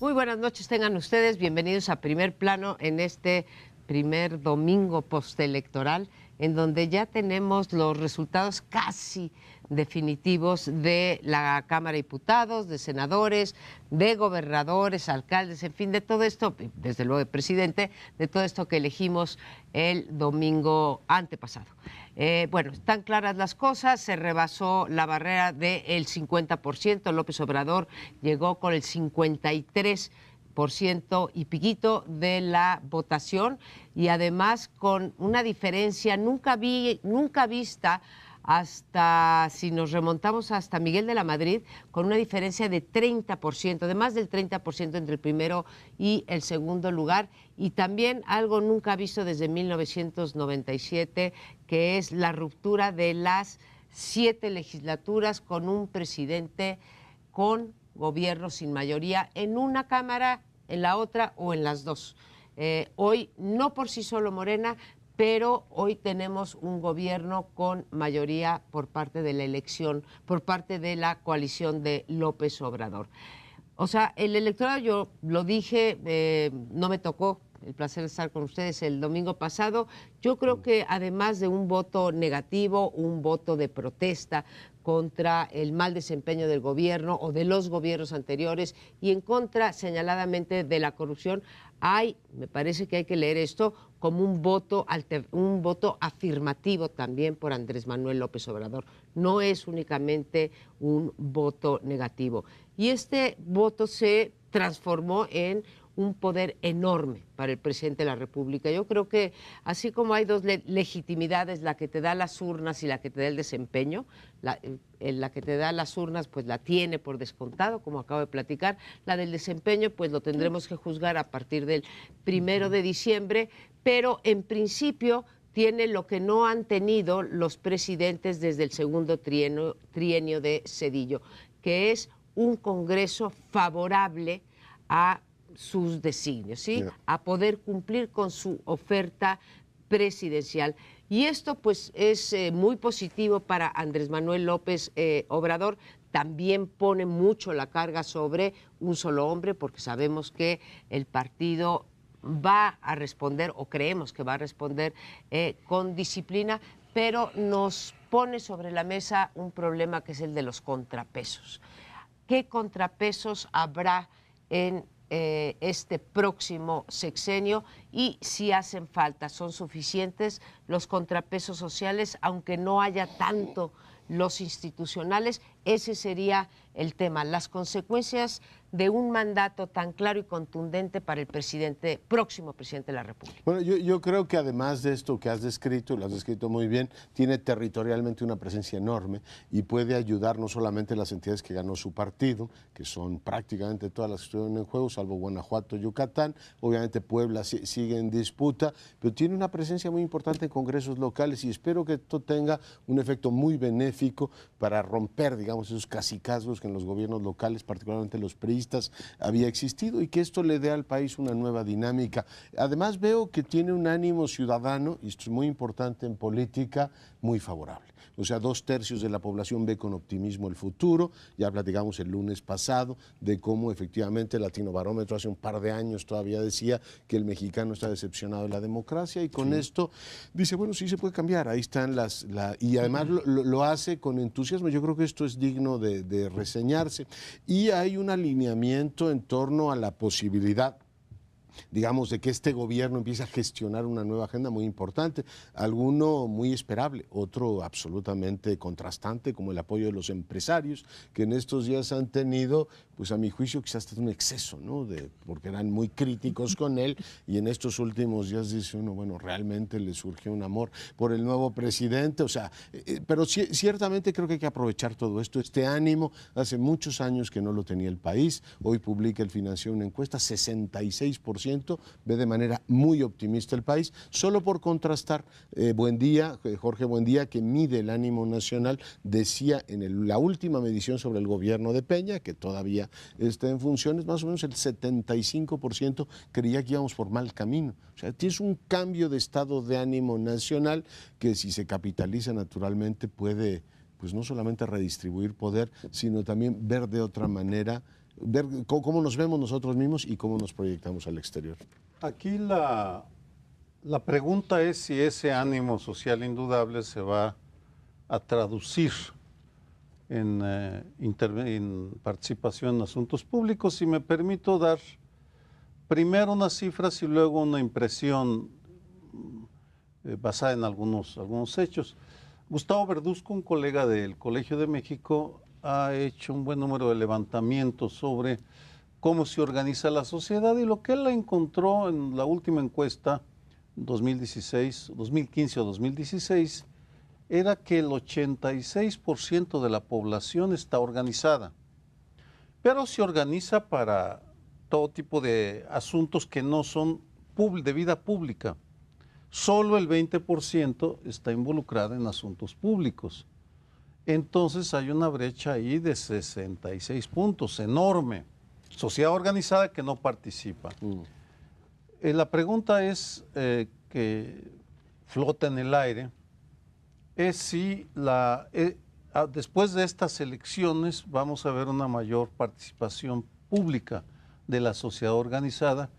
Muy buenas noches, tengan ustedes. Bienvenidos a Primer Plano en este primer domingo postelectoral, en donde ya tenemos los resultados casi definitivos de la Cámara de Diputados, de senadores, de gobernadores, alcaldes, en fin, de todo esto, desde luego de presidente, de todo esto que elegimos el domingo antepasado. Bueno, están claras las cosas, se rebasó la barrera del 50%, López Obrador llegó con el 53% y piquito de la votación, y además con una diferencia nunca vista hasta, si nos remontamos hasta Miguel de la Madrid, con una diferencia de 30%, de más del 30% entre el primero y el segundo lugar, y también algo nunca visto desde 1997, que es la ruptura de las 7 legislaturas con un presidente con gobierno sin mayoría en una cámara, en la otra o en las dos. Hoy, no por sí solo Morena, pero hoy tenemos un gobierno con mayoría por parte de la elección, por parte de la coalición de López Obrador. O sea, el electorado, yo lo dije, no me tocó el placer de estar con ustedes el domingo pasado. Yo creo que además de un voto negativo, un voto de protesta contra el mal desempeño del gobierno o de los gobiernos anteriores y en contra señaladamente de la corrupción, me parece que hay que leer esto como un voto afirmativo también por Andrés Manuel López Obrador. No es únicamente un voto negativo. Y este voto se transformó en un poder enorme para el presidente de la República. Yo creo que así como hay dos legitimidades, la que te da las urnas y la que te da el desempeño, la que te da las urnas pues la tiene por descontado, como acabo de platicar, la del desempeño pues lo tendremos que juzgar a partir del 1 de diciembre, pero en principio tiene lo que no han tenido los presidentes desde el segundo trienio de Zedillo, que es un Congreso favorable a sus designios, ¿sí? A poder cumplir con su oferta presidencial. Y esto pues es muy positivo para Andrés Manuel López Obrador. También pone mucho la carga sobre un solo hombre, porque sabemos que el partido va a responder, o creemos que va a responder con disciplina, pero nos pone sobre la mesa un problema que es el de los contrapesos. ¿Qué contrapesos habrá en este próximo sexenio y si hacen falta, son suficientes los contrapesos sociales, aunque no haya tanto los institucionales? Ese sería el tema, las consecuencias de un mandato tan claro y contundente para el próximo presidente de la República. Bueno, yo creo que además de esto que has descrito, lo has descrito muy bien, tiene territorialmente una presencia enorme y puede ayudar no solamente a las entidades que ganó su partido, que son prácticamente todas las que estuvieron en juego, salvo Guanajuato, Yucatán, obviamente Puebla sigue en disputa, pero tiene una presencia muy importante en congresos locales y espero que esto tenga un efecto muy benéfico para romper, digamos, esos cacicazgos que en los gobiernos locales, particularmente los priistas, había existido y que esto le dé al país una nueva dinámica. Además veo que tiene un ánimo ciudadano, y esto es muy importante en política, muy favorable. O sea, 2/3 de la población ve con optimismo el futuro. Ya platicamos el lunes pasado de cómo efectivamente el Latinobarómetro hace un par de años todavía decía que el mexicano está decepcionado de la democracia y con esto dice, bueno, sí se puede cambiar, ahí están y además lo hace con entusiasmo. Yo creo que esto es digno de reseñarse y hay un alineamiento en torno a la posibilidad, digamos, de que este gobierno empiece a gestionar una nueva agenda muy importante, alguno muy esperable, otro absolutamente contrastante, como el apoyo de los empresarios, que en estos días han tenido, pues a mi juicio, quizás hasta un exceso, ¿no? Porque eran muy críticos con él, y en estos últimos días dice uno, bueno, realmente le surgió un amor por el nuevo presidente, o sea, pero ciertamente creo que hay que aprovechar todo esto, este ánimo. Hace muchos años que no lo tenía el país. Hoy publica el Financiero una encuesta, 66% ve de manera muy optimista el país. Solo por contrastar, Jorge Buendía, que mide el ánimo nacional, decía en la última medición sobre el gobierno de Peña, que todavía está en funciones, más o menos el 75% creía que íbamos por mal camino. O sea, tienes un cambio de estado de ánimo nacional que, si se capitaliza naturalmente, puede pues no solamente redistribuir poder, sino también ver de otra manera ver cómo nos vemos nosotros mismos y cómo nos proyectamos al exterior. Aquí la pregunta es si ese ánimo social indudable se va a traducir en participación en asuntos públicos. Si me permito dar primero unas cifras y luego una impresión basada en algunos hechos. Gustavo Verduzco, un colega del Colegio de México, ha hecho un buen número de levantamientos sobre cómo se organiza la sociedad, y lo que él encontró en la última encuesta, 2015 o 2016, era que el 86% de la población está organizada, pero se organiza para todo tipo de asuntos que no son de vida pública. Solo el 20% está involucrado en asuntos públicos. Entonces hay una brecha ahí de 66 puntos, enorme. Sociedad organizada que no participa. La pregunta es que flota en el aire, es si después de estas elecciones vamos a ver una mayor participación pública de la sociedad organizada.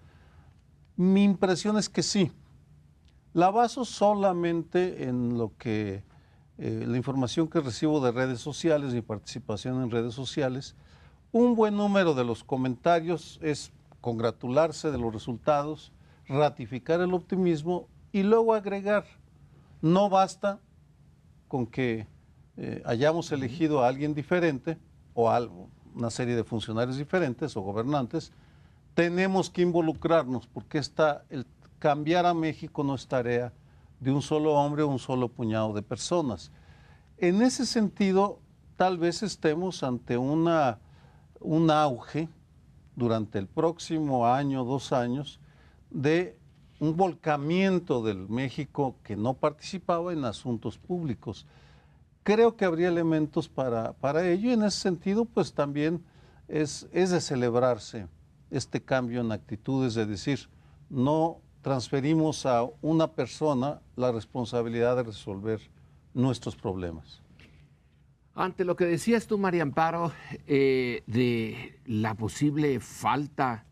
Mi impresión es que sí. La baso solamente en lo que la información que recibo de redes sociales, mi participación en redes sociales. Un buen número de los comentarios es congratularse de los resultados, ratificar el optimismo y luego agregar: no basta con que hayamos elegido a alguien diferente o a una serie de funcionarios diferentes o gobernantes, tenemos que involucrarnos, porque el cambiar a México no es tarea de un solo hombre o un solo puñado de personas. En ese sentido, tal vez estemos ante un auge durante el próximo año, 2 años, de un volcamiento del México que no participaba en asuntos públicos. Creo que habría elementos para ello, y en ese sentido, pues también es de celebrarse este cambio en actitudes, de decir, no transferimos a una persona la responsabilidad de resolver nuestros problemas. Ante lo que decías tú, María Amparo, de la posible falta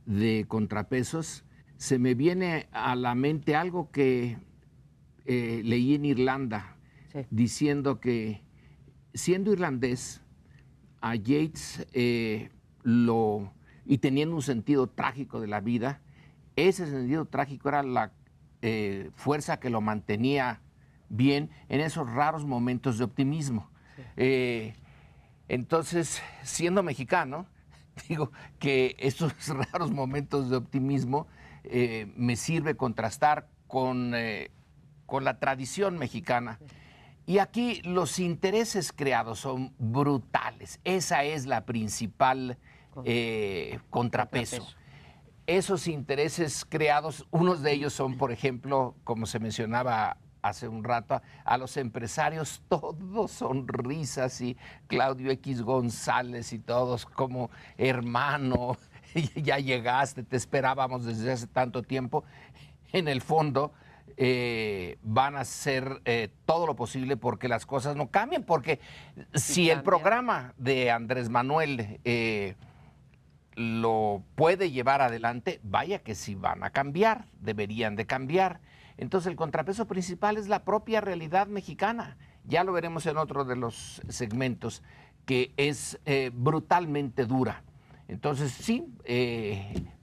de contrapesos, se me viene a la mente algo que leí en Irlanda, sí, diciendo que, siendo irlandés, a Yeats y teniendo un sentido trágico de la vida, ese sentido trágico era la fuerza que lo mantenía bien en esos raros momentos de optimismo. Sí. Entonces, siendo mexicano, digo que estos raros momentos de optimismo me sirve contrastar con la tradición mexicana. Y aquí los intereses creados son brutales. Esa es la principal contrapeso. Esos intereses creados, unos de ellos son, por ejemplo, como se mencionaba hace un rato, a los empresarios todos son risas, y Claudio X González y todos como: hermano, ya llegaste, te esperábamos desde hace tanto tiempo. En el fondo van a hacer todo lo posible porque las cosas no cambien, porque si el programa de Andrés Manuel lo puede llevar adelante, vaya que sí van a cambiar, deberían de cambiar. Entonces el contrapeso principal es la propia realidad mexicana. Ya lo veremos en otro de los segmentos, que es brutalmente dura. Entonces sí,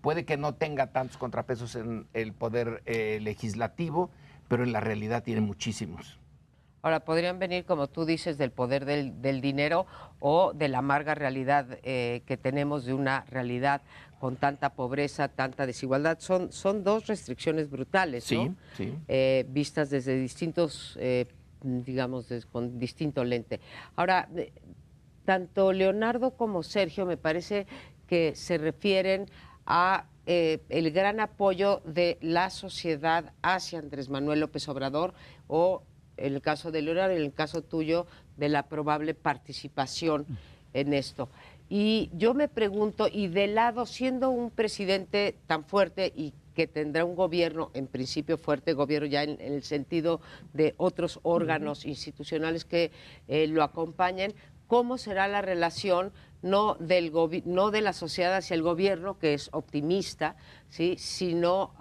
puede que no tenga tantos contrapesos en el poder legislativo, pero en la realidad tiene muchísimos. Ahora, podrían venir, como tú dices, del poder del dinero o de la amarga realidad que tenemos, de una realidad con tanta pobreza, tanta desigualdad. Son dos restricciones brutales, ¿no? Sí, sí. Vistas desde distintos, digamos, con distinto lente. Ahora, tanto Leonardo como Sergio me parece que se refieren a el gran apoyo de la sociedad hacia Andrés Manuel López Obrador, o en el caso de Leonardo, en el caso tuyo, de la probable participación en esto. Y yo me pregunto, y de lado, siendo un presidente tan fuerte y que tendrá un gobierno, en principio fuerte, gobierno ya en el sentido de otros órganos institucionales que lo acompañen, ¿cómo será la relación no de la sociedad hacia el gobierno, que es optimista, ¿sí? Sino,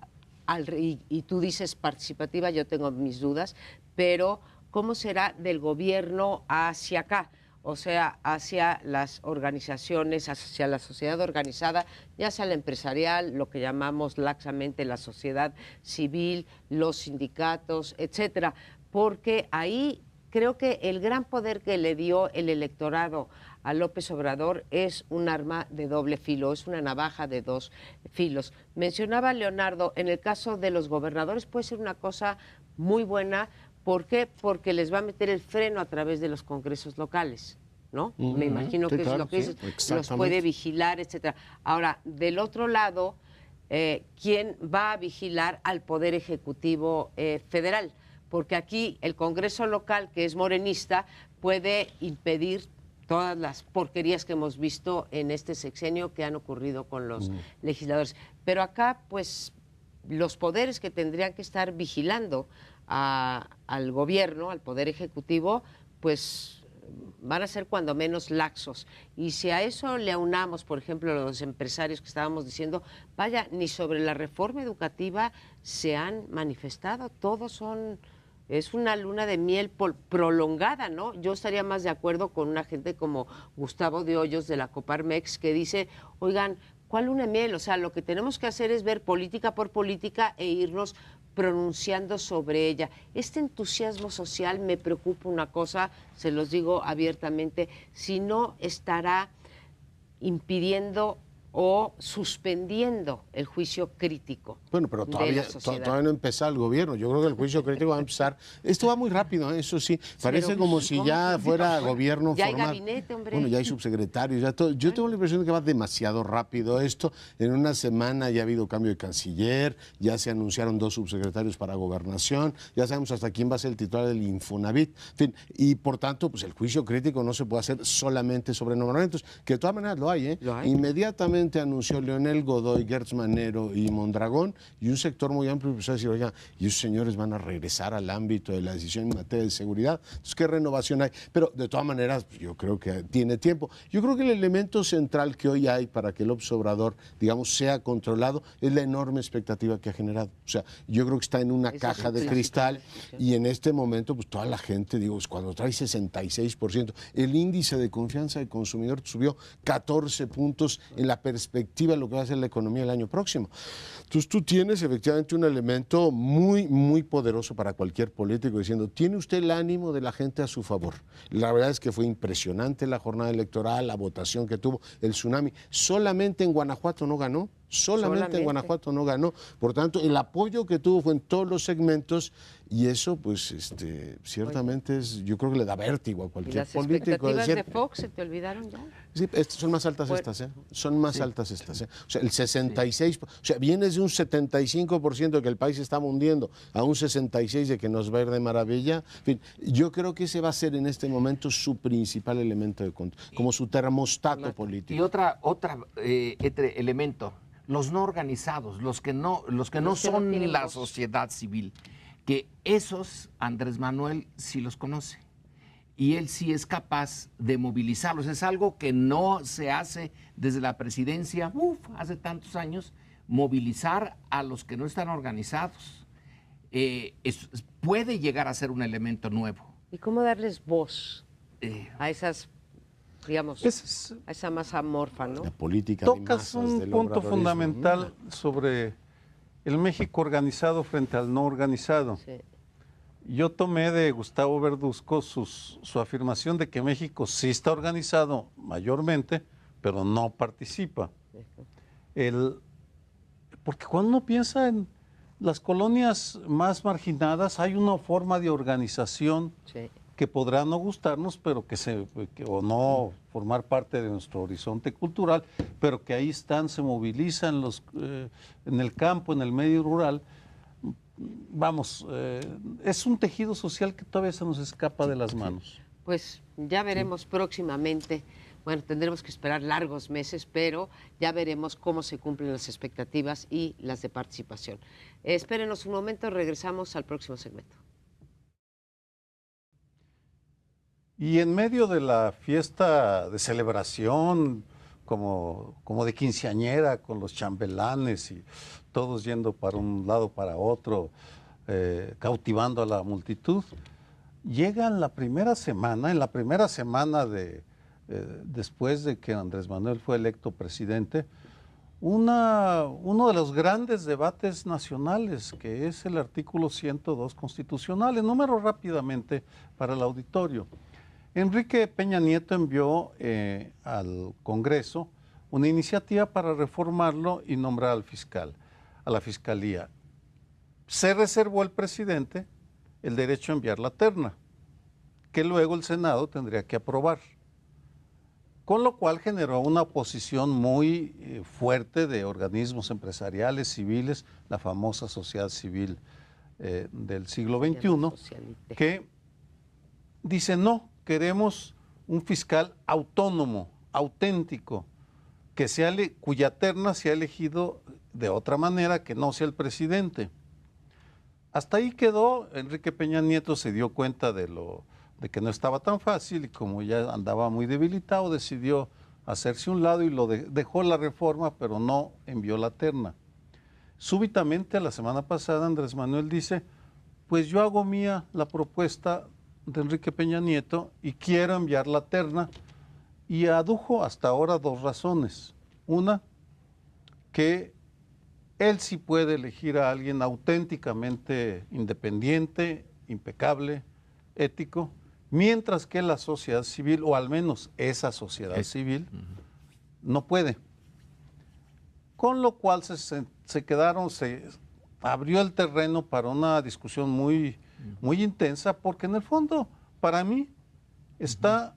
y tú dices participativa, yo tengo mis dudas, pero ¿cómo será del gobierno hacia acá? O sea, hacia las organizaciones, hacia la sociedad organizada, ya sea la empresarial, lo que llamamos laxamente la sociedad civil, los sindicatos, etcétera, porque ahí creo que el gran poder que le dio el electorado a López Obrador es un arma de doble filo, es una navaja de dos filos. Mencionaba Leonardo, en el caso de los gobernadores puede ser una cosa muy buena. ¿Por qué? Porque les va a meter el freno a través de los congresos locales, ¿no? Me imagino sí, que claro, es lo que sí, es, los puede vigilar, etcétera. Ahora, del otro lado, ¿quién va a vigilar al Poder Ejecutivo federal? Porque aquí el Congreso local, que es morenista, puede impedir todas las porquerías que hemos visto en este sexenio que han ocurrido con los legisladores. Pero acá, pues, los poderes que tendrían que estar vigilando al gobierno, al Poder Ejecutivo, pues van a ser cuando menos laxos. Y si a eso le aunamos, por ejemplo, los empresarios que estábamos diciendo, vaya, ni sobre la reforma educativa se han manifestado, todos son... Es una luna de miel prolongada, ¿no? Yo estaría más de acuerdo con una gente como Gustavo de Hoyos de la Coparmex que dice, oigan, ¿cuál luna de miel? O sea, lo que tenemos que hacer es ver política por política e irnos pronunciando sobre ella. Este entusiasmo social me preocupa una cosa, se los digo abiertamente, si no estará impidiendo o suspendiendo el juicio crítico. Bueno, pero todavía no ha empezado el gobierno. Yo creo que el juicio crítico va a empezar. Esto va muy rápido, eso sí. Parece pero, como si ya fuera gobierno ya formal. Hay gabinete, hombre. Bueno, ya hay subsecretarios, ya todo. Yo tengo la impresión de que va demasiado rápido esto. En una semana ya ha habido cambio de canciller, ya se anunciaron 2 subsecretarios para gobernación, ya sabemos hasta quién va a ser el titular del Infonavit. En fin, y por tanto, pues el juicio crítico no se puede hacer solamente sobre nombramientos, que de todas maneras lo hay, ¿eh? Lo hay. Inmediatamente anunció Leonel Godoy, Gertz Manero y Mondragón, y un sector muy amplio empezó a decir, oiga, y esos señores van a regresar al ámbito de la decisión en materia de seguridad. Entonces, ¿qué renovación hay? Pero de todas maneras, yo creo que tiene tiempo. Yo creo que el elemento central que hoy hay para que el López Obrador, digamos, sea controlado es la enorme expectativa que ha generado. O sea, yo creo que está en una caja de cristal y en este momento, pues toda la gente, digo, cuando trae 66%, el índice de confianza del consumidor subió 14 puntos en la perspectiva de lo que va a ser la economía el año próximo. Entonces tú tienes efectivamente un elemento muy, muy poderoso para cualquier político diciendo, ¿tiene usted el ánimo de la gente a su favor? La verdad es que fue impresionante la jornada electoral, la votación que tuvo, el tsunami. Solamente en Guanajuato no ganó. Solamente en Guanajuato no ganó. Por tanto, el apoyo que tuvo fue en todos los segmentos y eso, pues, ciertamente yo creo que le da vértigo a cualquier político. ¿Las expectativas de Fox se te olvidaron ya? Sí, son más altas estas, ¿eh? Son más altas estas, ¿eh? O sea, el 66%, o sea, vienes de un 75% de que el país está hundiendo a un 66% de que nos va a ir de maravilla. En fin, yo creo que ese va a ser en este momento su principal elemento de control, como su termostato político. Y otro elemento, los no organizados, los que no son la sociedad civil, que esos Andrés Manuel sí los conoce y él sí es capaz de movilizarlos. Es algo que no se hace desde la presidencia, hace tantos años, movilizar a los que no están organizados. Puede llegar a ser un elemento nuevo. ¿Y cómo darles voz a esas, digamos, a esa masa amorfa, ¿no? La política tocas un punto fundamental sobre el México organizado frente al no organizado. Sí. Yo tomé de Gustavo Verduzco su afirmación de que México sí está organizado mayormente, pero no participa. Porque cuando uno piensa en las colonias más marginadas, hay una forma de organización que podrá no gustarnos, pero o no formar parte de nuestro horizonte cultural, pero que ahí están, se movilizan en el campo, en el medio rural. Vamos, es un tejido social que todavía se nos escapa de las manos. Pues ya veremos próximamente. Bueno, tendremos que esperar largos meses, pero ya veremos cómo se cumplen las expectativas y las de participación. Espérenos un momento, regresamos al próximo segmento. Y en medio de la fiesta de celebración, como de quinceañera, con los chambelanes y todos yendo para un lado para otro, cautivando a la multitud, llega en la primera semana después de que Andrés Manuel fue electo presidente, uno de los grandes debates nacionales, que es el artículo 102 constitucional. Enumero rápidamente para el auditorio. Enrique Peña Nieto envió al Congreso una iniciativa para reformarlo y nombrar al fiscal, a la fiscalía. Se reservó el presidente el derecho a enviar la terna, que luego el Senado tendría que aprobar. Con lo cual generó una oposición muy fuerte de organismos empresariales, civiles, la famosa sociedad civil del siglo XXI, que dice: no, queremos un fiscal autónomo, auténtico, cuya terna sea elegido de otra manera que no sea el presidente. Hasta ahí quedó. Enrique Peña Nieto se dio cuenta de que no estaba tan fácil, y como ya andaba muy debilitado, decidió hacerse a un lado y dejó la reforma, pero no envió la terna. Súbitamente, la semana pasada, Andrés Manuel dice: pues yo hago mía la propuesta de Enrique Peña Nieto y quiero enviar la terna, y adujo hasta ahora dos razones. Una, que él sí puede elegir a alguien auténticamente independiente, impecable, ético, mientras que la sociedad civil, o al menos esa sociedad civil, no puede. Con lo cual se abrió el terreno para una discusión muy intensa, porque en el fondo, para mí, está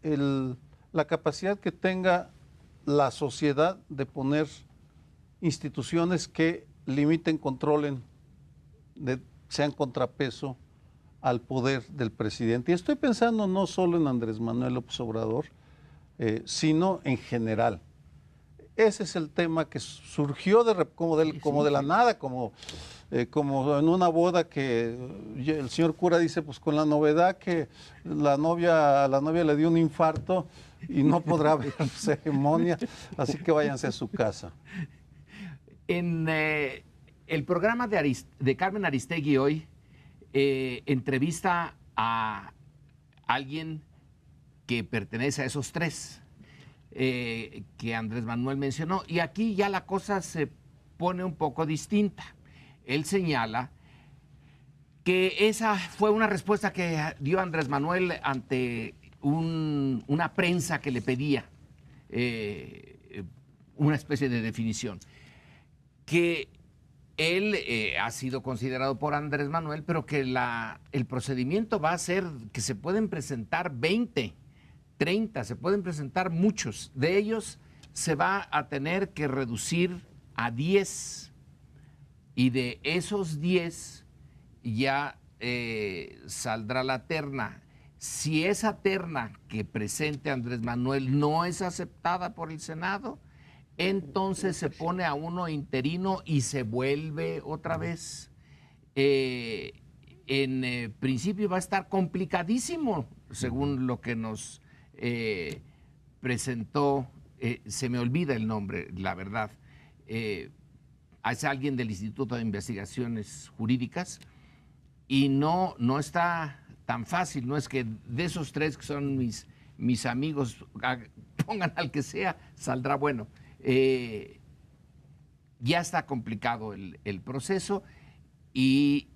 la capacidad que tenga la sociedad de poner instituciones que limiten, controlen, sean contrapeso al poder del presidente. Y estoy pensando no solo en Andrés Manuel López Obrador, sino en general. Ese es el tema que surgió como de la nada, como en una boda, que el señor cura dice: pues con la novedad que a la novia le dio un infarto y no podrá haber ceremonia, así que váyanse a su casa. En el programa de Carmen Aristegui hoy, entrevista a alguien que pertenece a esos tres que Andrés Manuel mencionó, y aquí ya la cosa se pone un poco distinta. Él señala que esa fue una respuesta que dio Andrés Manuel ante una prensa que le pedía una especie de definición, que él ha sido considerado por Andrés Manuel, pero que el procedimiento va a ser que se pueden presentar 20, 30, se pueden presentar muchos. De ellos se va a tener que reducir a 10. Y de esos 10 ya saldrá la terna. Si esa terna que presente Andrés Manuel no es aceptada por el Senado, entonces se pone a uno interino y se vuelve otra vez. En principio va a estar complicadísimo, según lo que nos presentó. Se me olvida el nombre, la verdad. Es alguien del Instituto de Investigaciones Jurídicas, y no está tan fácil. No es que de esos tres que son mis amigos, pongan al que sea, saldrá bueno. Ya está complicado el proceso, y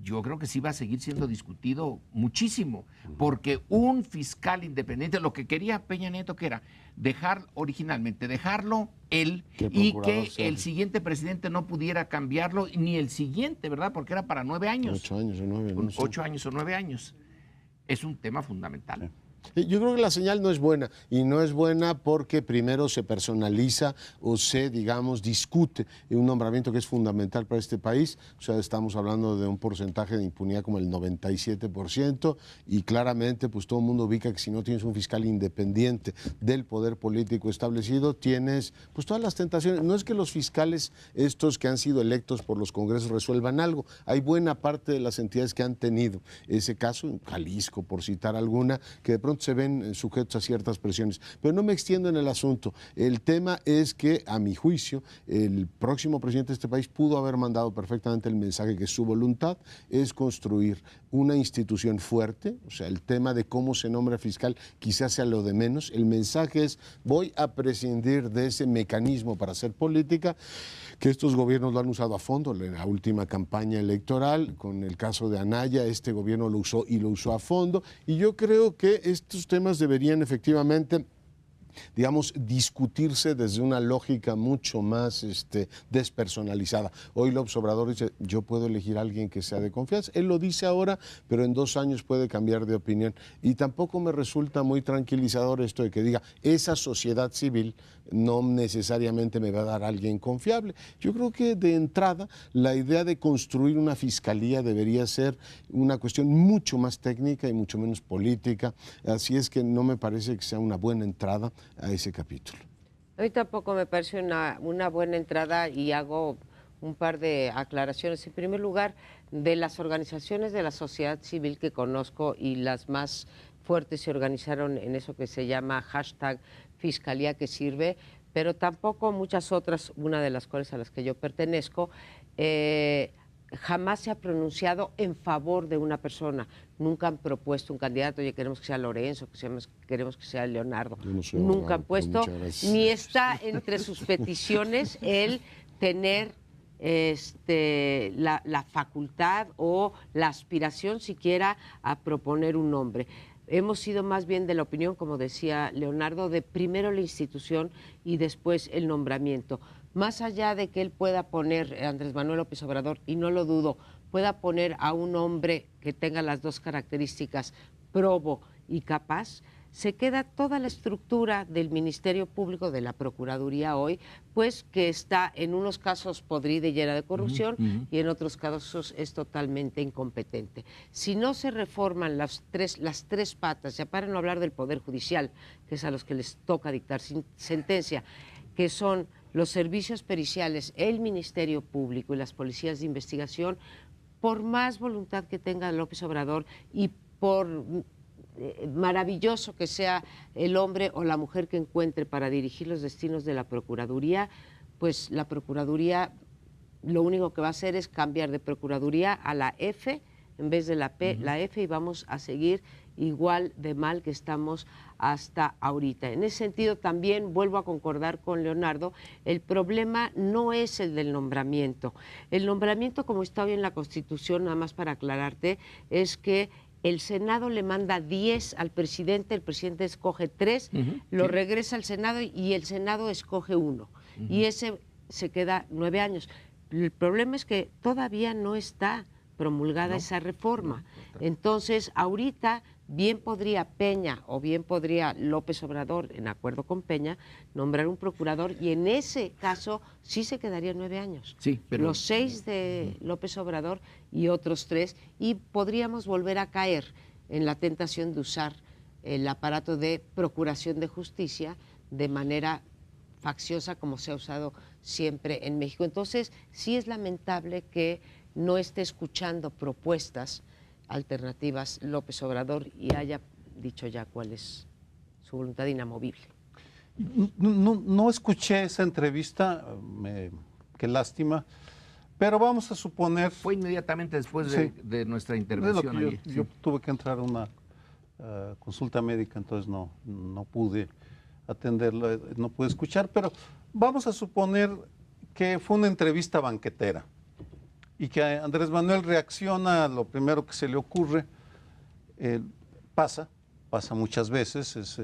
yo creo que sí va a seguir siendo discutido muchísimo, porque un fiscal independiente, lo que quería Peña Nieto, que era originalmente dejarlo él, y que el siguiente presidente no pudiera cambiarlo, ni el siguiente, ¿verdad? Porque era para 9 años. 8 años o 9. No sé. 8 años o 9 años. Es un tema fundamental. Yo creo que la señal no es buena, y no es buena porque primero se personaliza o se, digamos, discute un nombramiento que es fundamental para este país. O sea, estamos hablando de un porcentaje de impunidad como el 97%, y claramente pues todo el mundo ubica que si no tienes un fiscal independiente del poder político establecido, tienes pues todas las tentaciones. No es que los fiscales estos que han sido electos por los congresos resuelvan algo. Hay buena parte de las entidades que han tenido ese caso, en Jalisco, por citar alguna, que de pronto se ven sujetos a ciertas presiones. Pero no me extiendo en el asunto. El tema es que, a mi juicio, el próximo presidente de este país pudo haber mandado perfectamente el mensaje que su voluntad es construir una institución fuerte. O sea, el tema de cómo se nombra fiscal quizás sea lo de menos. El mensaje es: voy a prescindir de ese mecanismo para hacer política, que estos gobiernos lo han usado a fondo. En la última campaña electoral, con el caso de Anaya, este gobierno lo usó, y lo usó a fondo. Y yo creo que estos temas deberían efectivamente, digamos, discutirse desde una lógica mucho más despersonalizada. Hoy López Obrador dice: yo puedo elegir a alguien que sea de confianza. Él lo dice ahora, pero en 2 años puede cambiar de opinión. Y tampoco me resulta muy tranquilizador esto de que diga: esa sociedad civil no necesariamente me va a dar a alguien confiable. Yo creo que de entrada la idea de construir una fiscalía debería ser una cuestión mucho más técnica y mucho menos política. Así es que no me parece que sea una buena entrada a ese capítulo. A mí tampoco me parece una buena entrada, y hago un par de aclaraciones. En primer lugar, de las organizaciones de la sociedad civil que conozco, y las más fuertes se organizaron en eso que se llama hashtag Fiscalía que Sirve, pero tampoco muchas otras, una de las cuales a las que yo pertenezco, jamás se ha pronunciado en favor de una persona. Nunca han propuesto un candidato: oye, queremos que sea Lorenzo, queremos que sea Leonardo. Yo no soy Nunca abogado, han puesto, ni está entre sus peticiones el tener la facultad o la aspiración siquiera a proponer un nombre. Hemos sido más bien de la opinión, como decía Leonardo, de primero la institución y después el nombramiento. Más allá de que él pueda poner, Andrés Manuel López Obrador, y no lo dudo, pueda poner a un hombre que tenga las dos características, probo y capaz, se queda toda la estructura del Ministerio Público, de la Procuraduría hoy, pues que está en unos casos podrida y llena de corrupción, y en otros casos es totalmente incompetente. Si no se reforman las tres patas, ya para no hablar del Poder Judicial, que es a los que les toca dictar sentencia, que son los servicios periciales, el Ministerio Público y las policías de investigación, por más voluntad que tenga López Obrador y por maravilloso que sea el hombre o la mujer que encuentre para dirigir los destinos de la Procuraduría, pues la Procuraduría lo único que va a hacer es cambiar de Procuraduría a la F en vez de la P, la F, y vamos a seguir igual de mal que estamos hasta ahorita. En ese sentido también vuelvo a concordar con Leonardo: el problema no es el del nombramiento. El nombramiento, como está hoy en la Constitución, nada más para aclararte, es que el Senado le manda 10 al presidente, el presidente escoge 3, lo regresa al Senado y el Senado escoge 1. Y ese se queda 9 años. El problema es que todavía no está promulgada esa reforma. Entonces, ahorita bien podría Peña o bien podría López Obrador, en acuerdo con Peña, nombrar un procurador, y en ese caso sí se quedaría 9 años. Sí, pero... Los 6 de López Obrador y otros 3, y podríamos volver a caer en la tentación de usar el aparato de procuración de justicia de manera facciosa, como se ha usado siempre en México. Entonces, sí es lamentable que no esté escuchando propuestas alternativas López Obrador y haya dicho ya cuál es su voluntad inamovible. No escuché esa entrevista, qué lástima, pero vamos a suponer... Fue inmediatamente después de nuestra intervención. Yo tuve que entrar a una consulta médica, entonces no pude atenderla, no pude escuchar, pero vamos a suponer que fue una entrevista banquetera y que Andrés Manuel reacciona a lo primero que se le ocurre. Pasa muchas veces, es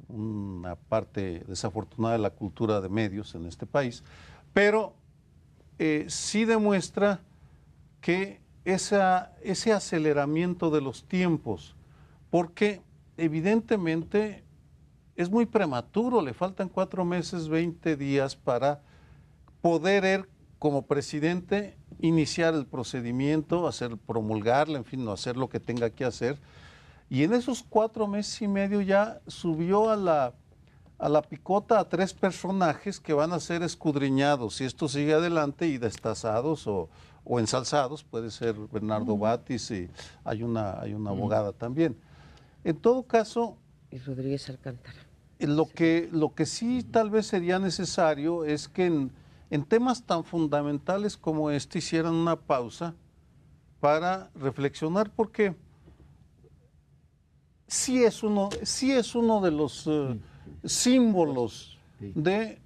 una parte desafortunada de la cultura de medios en este país, pero sí demuestra que ese aceleramiento de los tiempos, porque evidentemente es muy prematuro, le faltan 4 meses, 20 días para poder él, como presidente, iniciar el procedimiento, promulgarla, en fin, no hacer lo que tenga que hacer. Y en esos 4 meses y medio ya subió a la picota a 3 personajes que van a ser escudriñados, si esto sigue adelante, y destazados o ensalzados. Puede ser Bernardo Batis, y hay una abogada también. En todo caso, Y Rodríguez Alcántara. lo que sí tal vez sería necesario es que en temas tan fundamentales como este hicieran una pausa para reflexionar, porque sí es uno de los símbolos de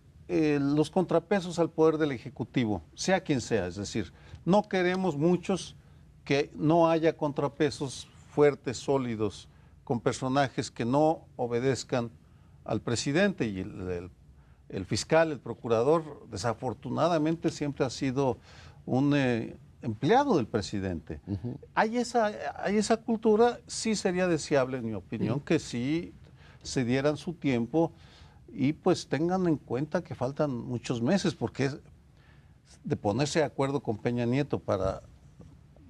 los contrapesos al poder del Ejecutivo, sea quien sea. Es decir, no queremos muchos que no haya contrapesos fuertes, sólidos, con personajes que no obedezcan al presidente, y el fiscal, el procurador, desafortunadamente siempre ha sido un empleado del presidente. Hay esa cultura. Sí sería deseable, en mi opinión, que sí se dieran su tiempo y pues tengan en cuenta que faltan muchos meses, porque de ponerse de acuerdo con Peña Nieto para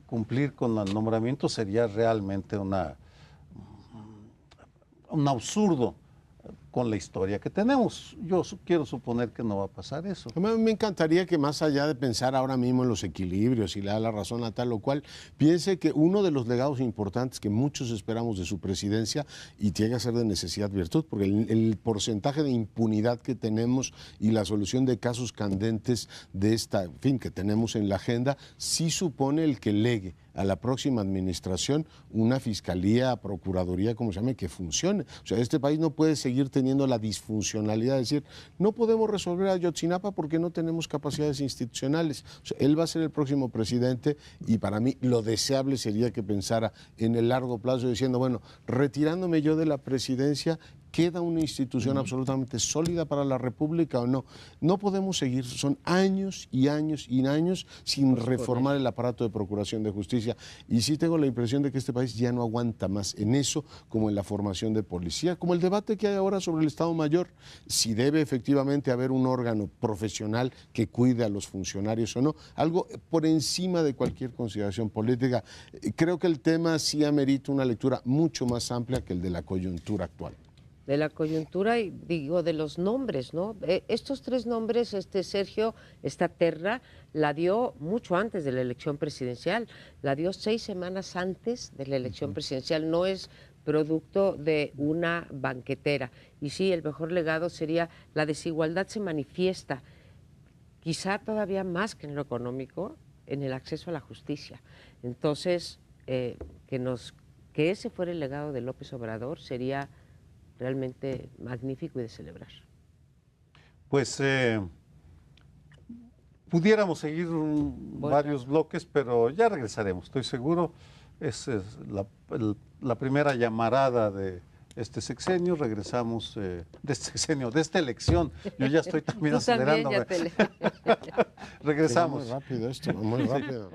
cumplir con el nombramiento sería realmente un absurdo con la historia que tenemos. Yo quiero suponer que no va a pasar eso. A mí me encantaría que, más allá de pensar ahora mismo en los equilibrios y le da la razón a tal o cual, piense que uno de los legados importantes que muchos esperamos de su presidencia, y tiene que ser de necesidad virtud, porque el porcentaje de impunidad que tenemos y la solución de casos candentes de esta, en fin, que tenemos en la agenda, sí supone el que legue a la próxima administración una fiscalía, procuraduría, como se llame, que funcione. O sea, este país no puede seguir teniendo la disfuncionalidad de decir, no podemos resolver a Ayotzinapa porque no tenemos capacidades institucionales. O sea, él va a ser el próximo presidente, y para mí lo deseable sería que pensara en el largo plazo, diciendo, bueno, retirándome yo de la presidencia, ¿queda una institución absolutamente sólida para la República o no? No podemos seguir, son años y años y años sin reformar el aparato de procuración de justicia. Y sí tengo la impresión de que este país ya no aguanta más en eso, como en la formación de policía, como el debate que hay ahora sobre el Estado Mayor, si debe efectivamente haber un órgano profesional que cuide a los funcionarios o no, algo por encima de cualquier consideración política. Creo que el tema sí amerita una lectura mucho más amplia que el de la coyuntura actual. De la coyuntura y digo de los nombres, ¿no? Estos 3 nombres, Sergio, esta terna, la dio mucho antes de la elección presidencial, la dio 6 semanas antes de la elección presidencial, no es producto de una banquetera. Y sí, el mejor legado sería: la desigualdad se manifiesta, quizá todavía más que en lo económico, en el acceso a la justicia. Entonces, que ese fuera el legado de López Obrador sería realmente magnífico y de celebrar. Pues pudiéramos seguir varios bloques, pero ya regresaremos, estoy seguro. Esa es la primera llamarada de este sexenio. Regresamos de este sexenio, de esta elección. Yo ya estoy también acelerando. Regresamos. Sí, muy rápido esto, muy rápido.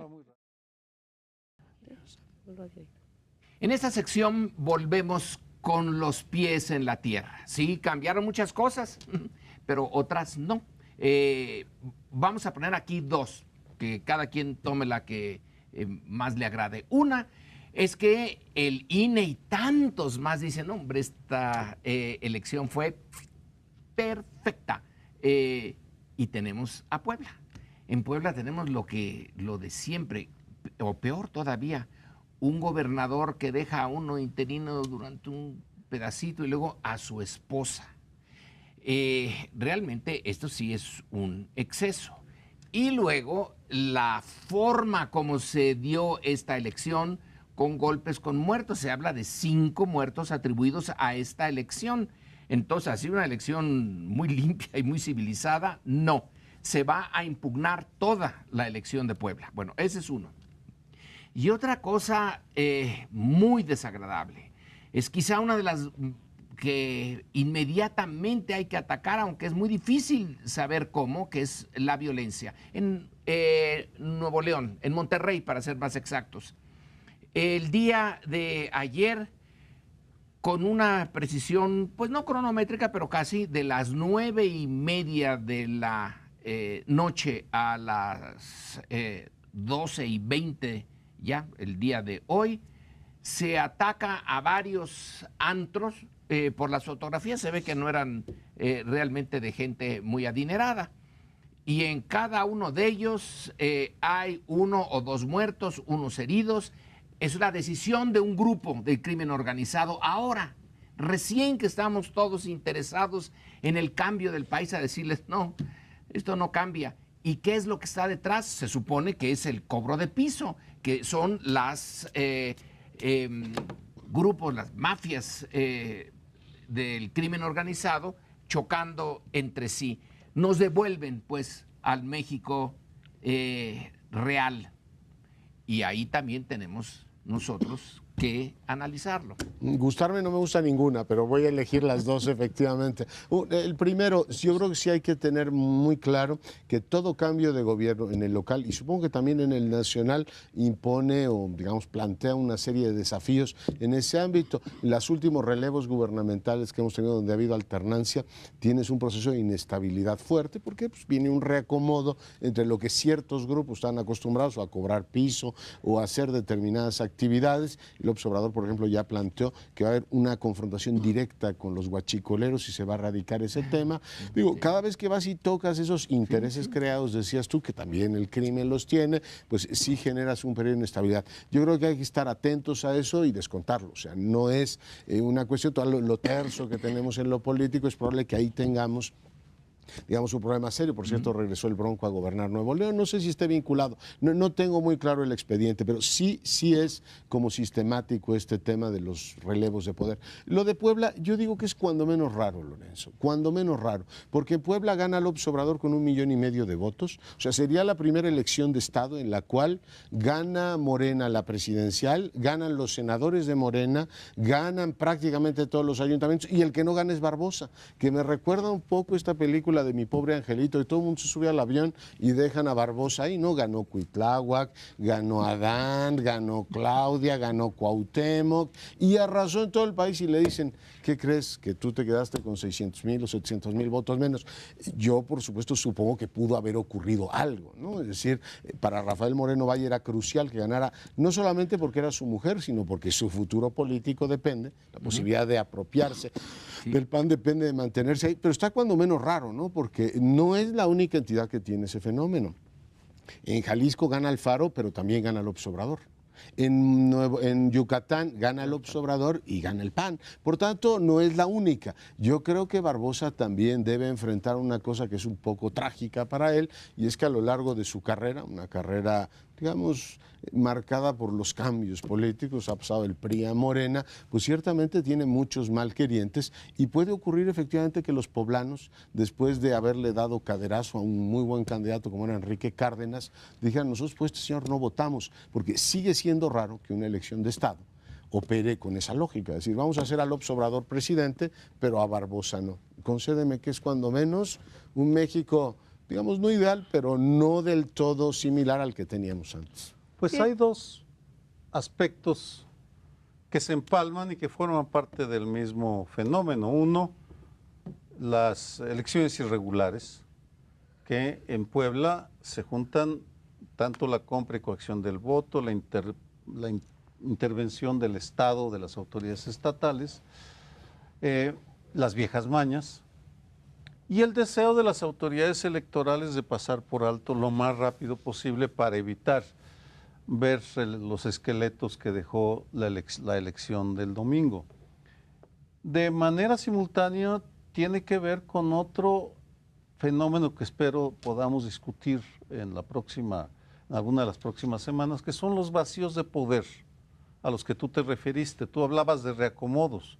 En esta sección volvemos con los pies en la tierra. Sí, cambiaron muchas cosas, pero otras no. Vamos a poner aquí 2, que cada quien tome la que más le agrade. Una es que el INE y tantos más dicen, hombre, esta elección fue perfecta. Y tenemos a Puebla. En Puebla tenemos lo de siempre, o peor todavía, un gobernador que deja a uno interino durante un pedacito y luego a su esposa. Realmente esto sí es un exceso. Y luego la forma como se dio esta elección, con golpes, con muertos. Se habla de 5 muertos atribuidos a esta elección. Entonces, ¿ha sido una elección muy limpia y muy civilizada? No. Se va a impugnar toda la elección de Puebla. Bueno, ese es uno. Y otra cosa muy desagradable, es quizá una de las que inmediatamente hay que atacar, aunque es muy difícil saber cómo, que es la violencia. En Nuevo León, en Monterrey, para ser más exactos. El día de ayer, con una precisión, pues no cronométrica, pero casi de las 9:30 de la noche a las 12:20 ya, el día de hoy, se ataca a varios antros. Por las fotografías se ve que no eran realmente de gente muy adinerada. Y en cada uno de ellos hay 1 o 2 muertos, unos heridos. Es la decisión de un grupo del crimen organizado ahora, recién que estamos todos interesados en el cambio del país, a decirles, no, esto no cambia. ¿Y qué es lo que está detrás? Se supone que es el cobro de piso, que son las grupos, las mafias del crimen organizado chocando entre sí. Nos devuelven, pues, al México real. Y ahí también tenemos nosotros que analizarlo. Gustarme no me gusta ninguna, pero voy a elegir las dos efectivamente. El primero, yo creo que sí hay que tener muy claro que todo cambio de gobierno en el local y supongo que también en el nacional impone o digamos plantea una serie de desafíos en ese ámbito. Los últimos relevos gubernamentales que hemos tenido donde ha habido alternancia, tienes un proceso de inestabilidad fuerte porque pues, viene un reacomodo entre lo que ciertos grupos están acostumbrados a cobrar piso o a hacer determinadas actividades. López Obrador, por ejemplo, ya planteó que va a haber una confrontación directa con los guachicoleros y se va a erradicar ese tema. Digo, cada vez que vas y tocas esos intereses creados, decías tú, que también el crimen los tiene, pues sí generas un periodo de inestabilidad. Yo creo que hay que estar atentos a eso y descontarlo. O sea, no es una cuestión, todo lo terso que tenemos en lo político, es probable que ahí tengamos digamos, un problema serio. Por cierto, regresó el Bronco a gobernar Nuevo León. No sé si esté vinculado. No tengo muy claro el expediente, pero sí es como sistemático este tema de los relevos de poder. Lo de Puebla, yo digo que es cuando menos raro, Lorenzo. Cuando menos raro. Porque en Puebla gana López Obrador con 1,5 millones de votos. O sea, sería la primera elección de Estado en la cual gana Morena la presidencial, ganan los senadores de Morena, ganan prácticamente todos los ayuntamientos y el que no gana es Barbosa, que me recuerda un poco esta película de Mi Pobre Angelito, y todo el mundo se sube al avión y dejan a Barbosa ahí, ¿no? Ganó Cuitláhuac, ganó Adán, ganó Claudia, ganó Cuauhtémoc, y arrasó en todo el país y le dicen, ¿qué crees? Que tú te quedaste con 600,000 o 700,000 votos menos. Yo, por supuesto, supongo que pudo haber ocurrido algo, ¿no? Es decir, para Rafael Moreno Valle era crucial que ganara, no solamente porque era su mujer, sino porque su futuro político depende, la posibilidad de apropiarse del PAN depende de mantenerse ahí, pero está cuando menos raro, ¿no? Porque no es la única entidad que tiene ese fenómeno. En Jalisco gana Alfaro, pero también gana López Obrador. En Yucatán gana López Obrador y gana el PAN. Por tanto, no es la única. Yo creo que Barbosa también debe enfrentar una cosa que es un poco trágica para él, y es que a lo largo de su carrera, una carrera, digamos, marcada por los cambios políticos, ha pasado el PRI a Morena, pues ciertamente tiene muchos malquerientes y puede ocurrir efectivamente que los poblanos, después de haberle dado caderazo a un muy buen candidato como era Enrique Cárdenas, dijeran, nosotros pues este señor no votamos, porque sigue siendo raro que una elección de Estado opere con esa lógica, es decir, vamos a hacer a López Obrador presidente, pero a Barbosa no. Concédeme que es cuando menos un México, digamos, no ideal, pero no del todo similar al que teníamos antes. Pues hay dos aspectos que se empalman y que forman parte del mismo fenómeno. Uno, las elecciones irregulares, que en Puebla se juntan tanto la compra y coacción del voto, la intervención del Estado, de las autoridades estatales, las viejas mañas, y el deseo de las autoridades electorales de pasar por alto lo más rápido posible para evitar ver los esqueletos que dejó la elección del domingo. De manera simultánea tiene que ver con otro fenómeno que espero podamos discutir en alguna de las próximas semanas, que son los vacíos de poder a los que tú te referiste. Tú hablabas de reacomodos.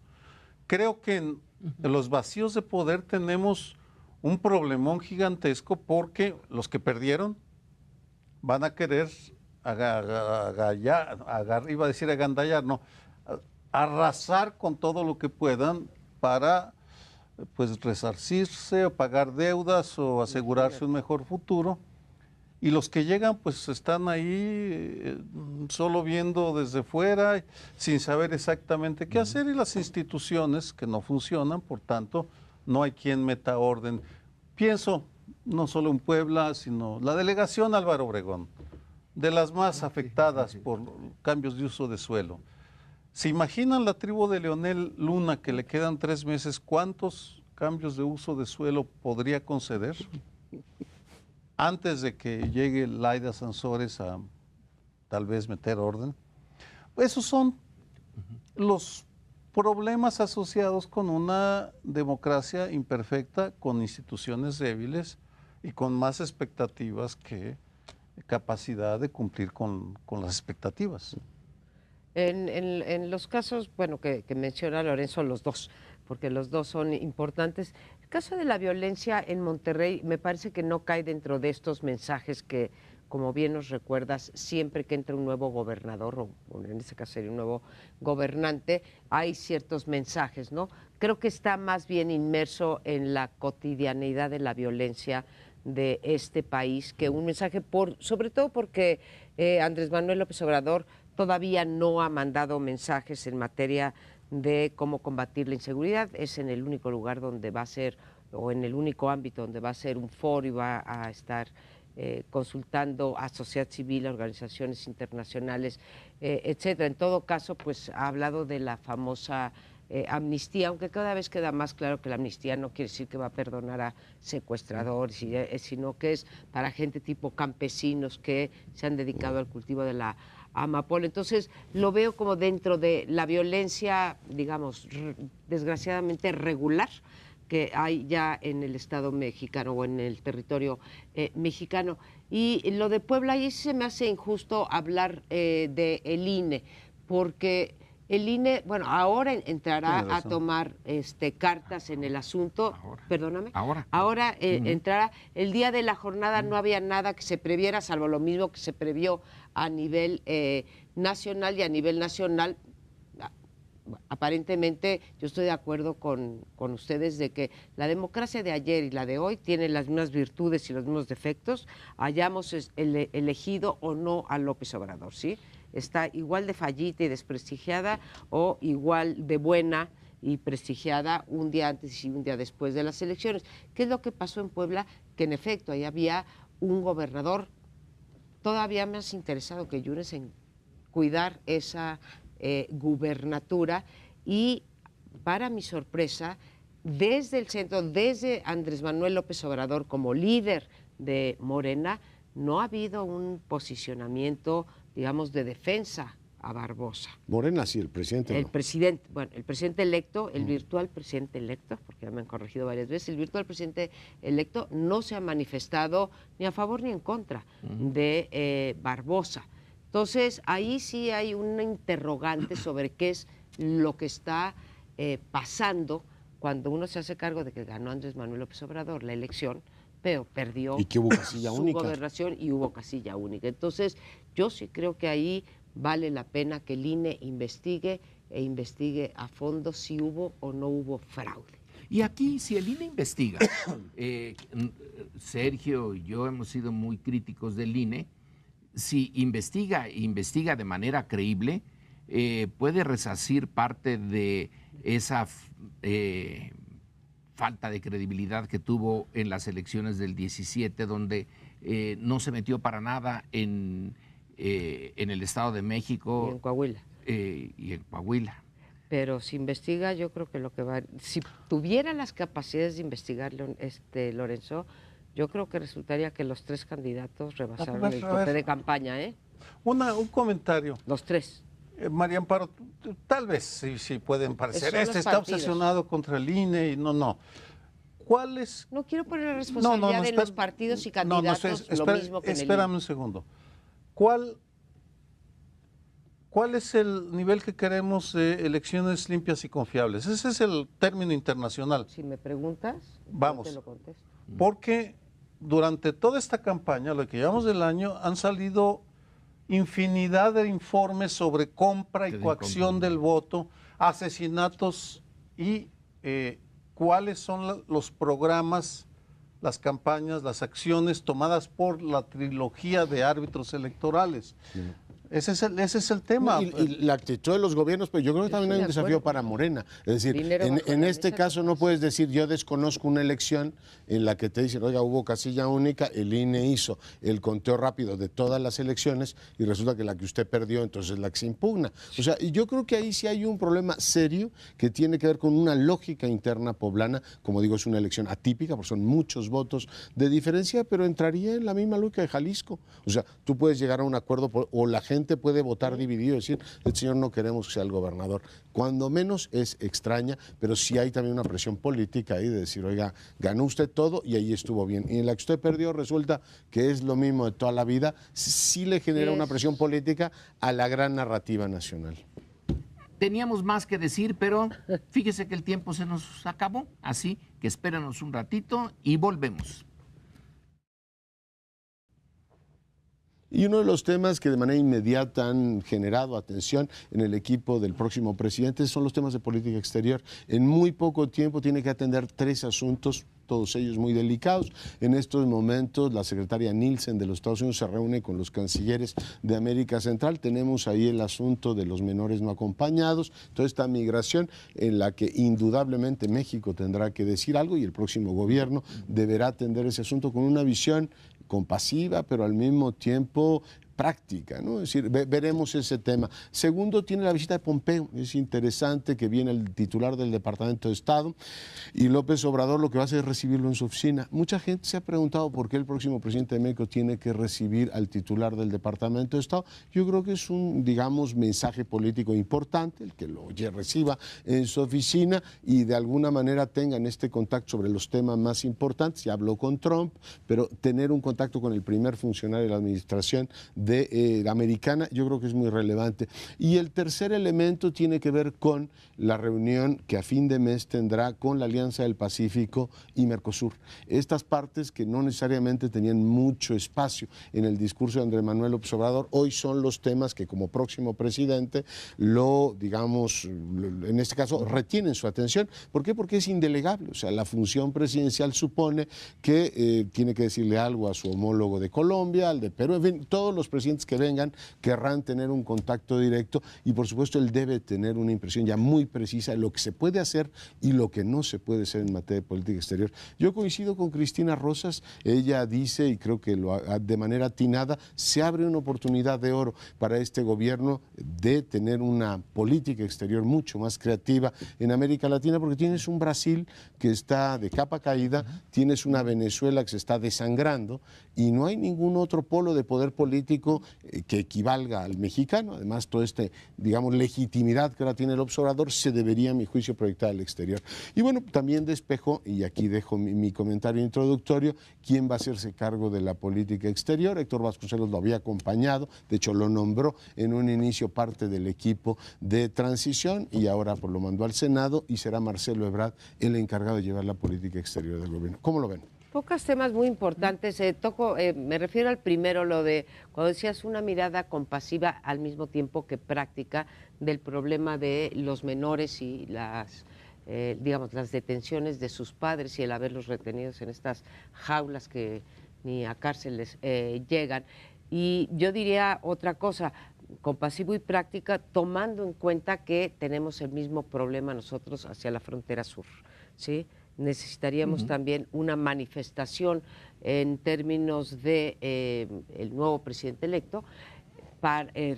Creo que en los vacíos de poder tenemos un problemón gigantesco porque los que perdieron van a querer arrasar con todo lo que puedan para pues resarcirse o pagar deudas o asegurarse un mejor futuro. y los que llegan pues están ahí solo viendo desde fuera, sin saber exactamente qué hacer, y las instituciones que no funcionan, por tanto, no hay quien meta orden. Pienso no solo en Puebla, sino la delegación Álvaro Obregón, de las más afectadas por cambios de uso de suelo. ¿Se imaginan la tribu de Leonel Luna, que le quedan 3 meses, cuántos cambios de uso de suelo podría conceder antes de que llegue Laida Sansores a tal vez meter orden? Esos son los problemas asociados con una democracia imperfecta, con instituciones débiles y con más expectativas que capacidad de cumplir con las expectativas. En los casos, bueno, que menciona Lorenzo, los dos, porque los dos son importantes. El caso de la violencia en Monterrey me parece que no cae dentro de estos mensajes que, como bien nos recuerdas, siempre que entra un nuevo gobernador, o en este caso sería un nuevo gobernante, hay ciertos mensajes, ¿no? Creo que está más bien inmerso en la cotidianeidad de la violencia de este país que un mensaje, sobre todo porque Andrés Manuel López Obrador todavía no ha mandado mensajes en materia de cómo combatir la inseguridad. Es en el único lugar donde va a ser, o en el único ámbito donde va a ser un foro y va a estar consultando a sociedad civil, a organizaciones internacionales, etcétera. En todo caso, pues ha hablado de la famosa amnistía, aunque cada vez queda más claro que la amnistía no quiere decir que va a perdonar a secuestradores, sino que es para gente tipo campesinos que se han dedicado al cultivo de la amapola. Entonces lo veo como dentro de la violencia, digamos, desgraciadamente regular que hay ya en el Estado mexicano o en el territorio mexicano. Y lo de Puebla, ahí se me hace injusto hablar de el INE, porque el INE, bueno, ahora entrará a tomar cartas en el asunto. Perdóname. Ahora entrará. El día de la jornada no había nada que se previera, salvo lo mismo que se previó a nivel nacional, y a nivel nacional aparentemente yo estoy de acuerdo con ustedes de que la democracia de ayer y la de hoy tienen las mismas virtudes y los mismos defectos, hayamos elegido o no a López Obrador, ¿sí? Está igual de fallita y desprestigiada o igual de buena y prestigiada un día antes y un día después de las elecciones. ¿Qué es lo que pasó en Puebla? Que en efecto ahí había un gobernador todavía más interesado que Yunes en cuidar esa gubernatura, y para mi sorpresa, desde el centro, desde Andrés Manuel López Obrador como líder de Morena, no ha habido un posicionamiento, digamos, de defensa a Barbosa. Morena sí, el presidente. El presidente, bueno, el presidente electo, el virtual presidente electo, porque ya me han corregido varias veces, el virtual presidente electo no se ha manifestado ni a favor ni en contra de Barbosa. Entonces, ahí sí hay una interrogante sobre qué es lo que está pasando cuando uno se hace cargo de que ganó Andrés Manuel López Obrador la elección, pero perdió y que hubo casilla su única. gobernación y hubo casilla única. Entonces, yo sí creo que ahí vale la pena que el INE investigue a fondo si hubo o no hubo fraude. Y aquí, si el INE investiga, Sergio y yo hemos sido muy críticos del INE, si investiga de manera creíble, puede resarcir parte de esa falta de credibilidad que tuvo en las elecciones del 17, donde no se metió para nada en el Estado de México. Y en Coahuila. Y en Coahuila. Pero si investiga, yo creo que lo que va... Si tuviera las capacidades de investigar, Lorenzo, yo creo que resultaría que los 3 candidatos rebasaron el tope de campaña, ¿eh? Un comentario. Los 3. María Amparo, tal vez sí pueden parecer, está obsesionado contra el INE y no. ¿Cuál es? No quiero poner la responsabilidad en los partidos y candidatos, lo mismo que en el INE. Espérame un segundo. ¿Cuál es el nivel que queremos de elecciones limpias y confiables? Ese es el término internacional. Si me preguntas, vamos, yo te lo contesto. Porque durante toda esta campaña, lo que llevamos del año, han salido infinidad de informes sobre compra y coacción del voto, asesinatos y cuáles son los programas, las campañas, las acciones tomadas por la trilogía de árbitros electorales. Ese es el tema. Y la actitud de los gobiernos, pero yo creo que también hay un desafío para Morena. Es decir, en este caso no puedes decir, yo desconozco una elección en la que te dicen, oiga, hubo casilla única, el INE hizo el conteo rápido de todas las elecciones y resulta que la que usted perdió, entonces es la que se impugna. O sea, y yo creo que ahí sí hay un problema serio que tiene que ver con una lógica interna poblana. Como digo, es una elección atípica, porque son muchos votos de diferencia, pero entraría en la misma lógica de Jalisco. O sea, tú puedes llegar a un acuerdo o la gente puede votar dividido y decir, el señor no queremos que sea el gobernador. Cuando menos es extraña, pero sí hay también una presión política ahí de decir, oiga, ganó usted todo y ahí estuvo bien. Y en la que usted perdió resulta que es lo mismo de toda la vida, sí le genera una presión política a la gran narrativa nacional. Teníamos más que decir, pero fíjese que el tiempo se nos acabó, así que espéranos un ratito y volvemos. Y uno de los temas que de manera inmediata han generado atención en el equipo del próximo presidente son los temas de política exterior. En muy poco tiempo tiene que atender 3 asuntos, todos ellos muy delicados. En estos momentos la secretaria Nielsen de los Estados Unidos se reúne con los cancilleres de América Central. Tenemos ahí el asunto de los menores no acompañados, toda esta migración en la que indudablemente México tendrá que decir algo y el próximo gobierno deberá atender ese asunto con una visión compasiva, pero al mismo tiempo práctica, ¿no? Es decir, veremos ese tema. Segundo, tiene la visita de Pompeo. Es interesante que viene el titular del Departamento de Estado y López Obrador lo que va a hacer es recibirlo en su oficina. Mucha gente se ha preguntado por qué el próximo presidente de México tiene que recibir al titular del Departamento de Estado. Yo creo que es un, digamos, mensaje político importante, el que lo reciba en su oficina y de alguna manera tengan este contacto sobre los temas más importantes. Ya habló con Trump, pero tener un contacto con el primer funcionario de la administración de la americana, yo creo que es muy relevante. Y el tercer elemento tiene que ver con la reunión que a fin de mes tendrá con la Alianza del Pacífico y Mercosur. Estas partes que no necesariamente tenían mucho espacio en el discurso de Andrés Manuel López Obrador, hoy son los temas que como próximo presidente lo, digamos, en este caso, retienen su atención. ¿Por qué? Porque es indelegable. O sea, la función presidencial supone que tiene que decirle algo a su homólogo de Colombia, al de Perú, en fin, todos los presidentes que vengan querrán tener un contacto directo y por supuesto él debe tener una impresión ya muy precisa de lo que se puede hacer y lo que no se puede hacer en materia de política exterior. Yo coincido con Cristina Rosas, ella dice, y creo que de manera atinada, se abre una oportunidad de oro para este gobierno de tener una política exterior mucho más creativa en América Latina, porque tienes un Brasil que está de capa caída, tienes una Venezuela que se está desangrando y no hay ningún otro polo de poder político que equivalga al mexicano. Además, toda esta, digamos, legitimidad que ahora tiene el observador se debería, a mi juicio, proyectar al exterior. Y bueno, también despejó, y aquí dejo mi comentario introductorio, quién va a hacerse cargo de la política exterior. Héctor Vasconcelos lo había acompañado, de hecho lo nombró en un inicio parte del equipo de transición y ahora pues, lo mandó al Senado y será Marcelo Ebrard el encargado de llevar la política exterior del gobierno. ¿Cómo lo ven? Pocos temas muy importantes. Me refiero al primero, lo de cuando decías una mirada compasiva al mismo tiempo que práctica del problema de los menores y las detenciones de sus padres y el haberlos retenidos en estas jaulas que ni a cárceles llegan. Y yo diría otra cosa, compasivo y práctica, tomando en cuenta que tenemos el mismo problema nosotros hacia la frontera sur, ¿sí? Necesitaríamos también una manifestación en términos de el nuevo presidente electo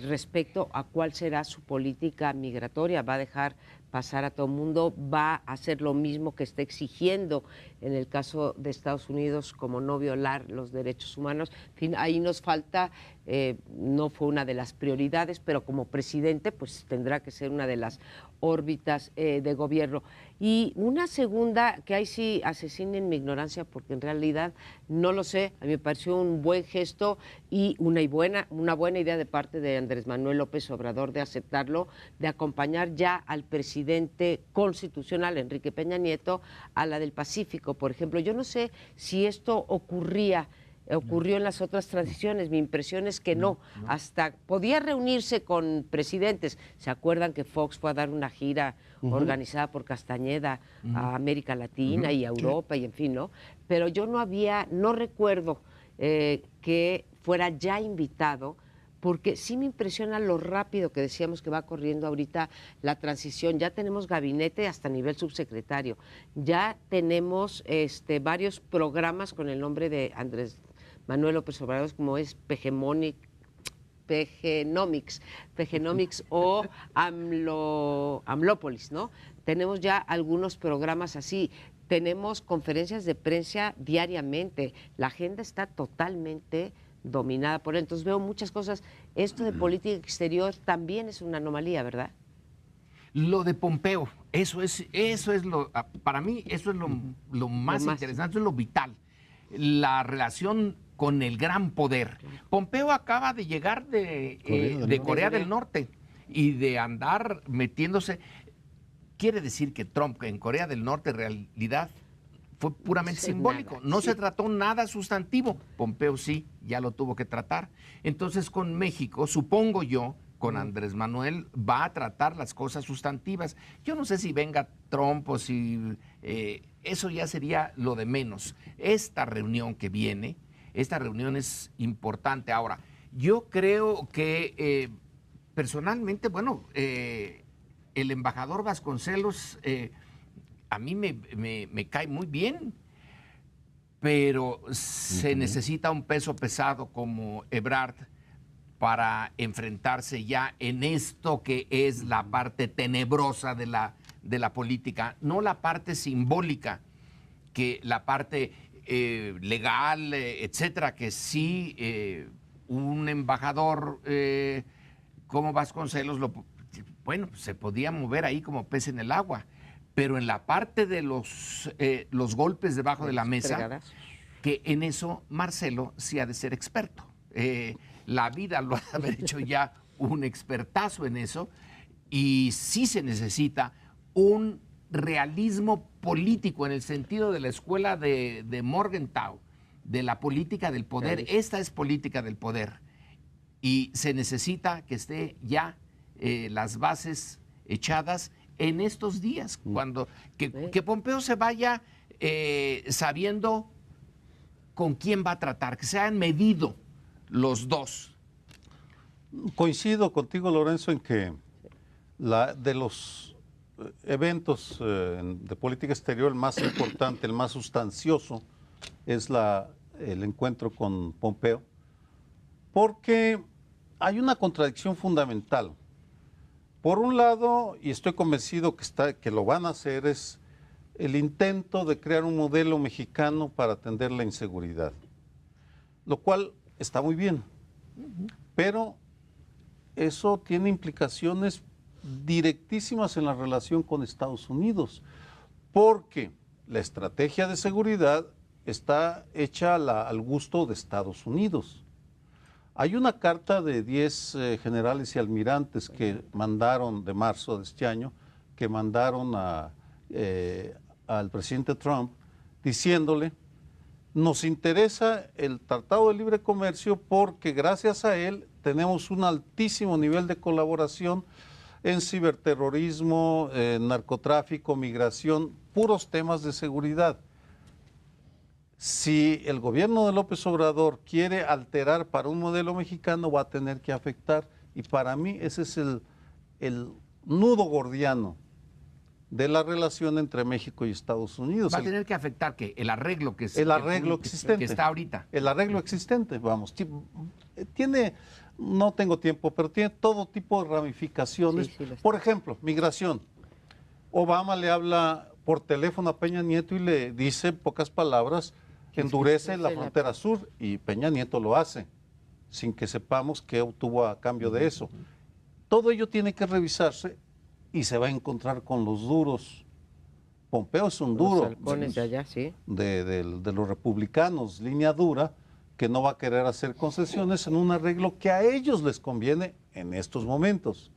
respecto a cuál será su política migratoria. ¿Va a dejar pasar a todo el mundo? ¿Va a hacer lo mismo que está exigiendo en el caso de Estados Unidos, como no violar los derechos humanos? En fin, ahí nos falta, no fue una de las prioridades, pero como presidente pues tendrá que ser una de las órbitas de gobierno. Y una segunda, que ahí sí asesinen mi ignorancia, porque en realidad no lo sé, a mí me pareció un buen gesto y una buena idea de parte de Andrés Manuel López Obrador de aceptarlo, de acompañar ya al presidente constitucional, Enrique Peña Nieto, a la del Pacífico, por ejemplo. Yo no sé si esto ocurría ocurrió en las otras transiciones. Mi impresión es que no. Hasta podía reunirse con presidentes. ¿Se acuerdan que Fox fue a dar una gira organizada por Castañeda a América Latina y a Europa y en fin, ¿no? Pero yo no recuerdo que fuera ya invitado, porque sí me impresiona lo rápido que decíamos que va corriendo ahorita la transición. Ya tenemos gabinete hasta nivel subsecretario, ya tenemos varios programas con el nombre de Andrés Manuel López Obrador, como es Pegenomics o Amlópolis, ¿no? Tenemos ya algunos programas así. Tenemos conferencias de prensa diariamente. La agenda está totalmente dominada por él. Entonces veo muchas cosas. Esto de política exterior también es una anomalía, ¿verdad? Lo de Pompeo, para mí eso es lo más interesante, eso es lo vital. La relación con el gran poder. Pompeo acaba de llegar de Corea del Norte y de andar metiéndose. Quiere decir que Trump en Corea del Norte en realidad fue puramente simbólico. Nada, no sí. se trató nada sustantivo. Pompeo sí, ya lo tuvo que tratar. Entonces con México, supongo yo, con Andrés Manuel, va a tratar las cosas sustantivas. Yo no sé si venga Trump o si eso ya sería lo de menos. Esta reunión que viene, esta reunión es importante. Ahora, yo creo que personalmente, bueno, el embajador Vasconcelos a mí me cae muy bien, pero se necesita un peso pesado como Ebrard para enfrentarse ya en esto que es la parte tenebrosa de la política, no la parte simbólica, que la parte legal, etcétera, que sí un embajador como Vasconcelos se podía mover ahí como pez en el agua, pero en la parte de los golpes debajo de la mesa, que en eso Marcelo sí ha de ser experto. La vida lo ha de haber hecho ya un expertazo en eso, y sí se necesita un realismo político en el sentido de la escuela de Morgenthau, de la política del poder. Esta es política del poder, y se necesita que esté ya las bases echadas en estos días, que Pompeo se vaya sabiendo con quién va a tratar, que se hayan medido los dos. Coincido contigo, Lorenzo, en que de los eventos de política exterior, el más importante, el más sustancioso, es el encuentro con Pompeo, porque hay una contradicción fundamental. Por un lado, y estoy convencido que lo van a hacer, es el intento de crear un modelo mexicano para atender la inseguridad, lo cual está muy bien, pero eso tiene implicaciones directísimas en la relación con Estados Unidos, porque la estrategia de seguridad está hecha al gusto de Estados Unidos. Hay una carta de 10 generales y almirantes que mandaron, de marzo de este año, que mandaron al presidente Trump diciéndole: nos interesa el Tratado de Libre Comercio porque gracias a él tenemos un altísimo nivel de colaboración en ciberterrorismo, narcotráfico, migración, puros temas de seguridad. Si el gobierno de López Obrador quiere alterar para un modelo mexicano, va a tener que afectar, y para mí ese es el nudo gordiano de la relación entre México y Estados Unidos. Va a tener que afectar que el arreglo que existente, que está ahorita. El arreglo existente, vamos, tiene, no tengo tiempo, pero tiene todo tipo de ramificaciones. Por ejemplo, migración. Obama le habla por teléfono a Peña Nieto y le dice, en pocas palabras, endurece la frontera sur, y Peña Nieto lo hace, sin que sepamos qué obtuvo a cambio de eso. Todo ello tiene que revisarse y se va a encontrar con los duros. Pompeo es un duro de los republicanos, línea dura, que no va a querer hacer concesiones en un arreglo que a ellos les conviene en estos momentos.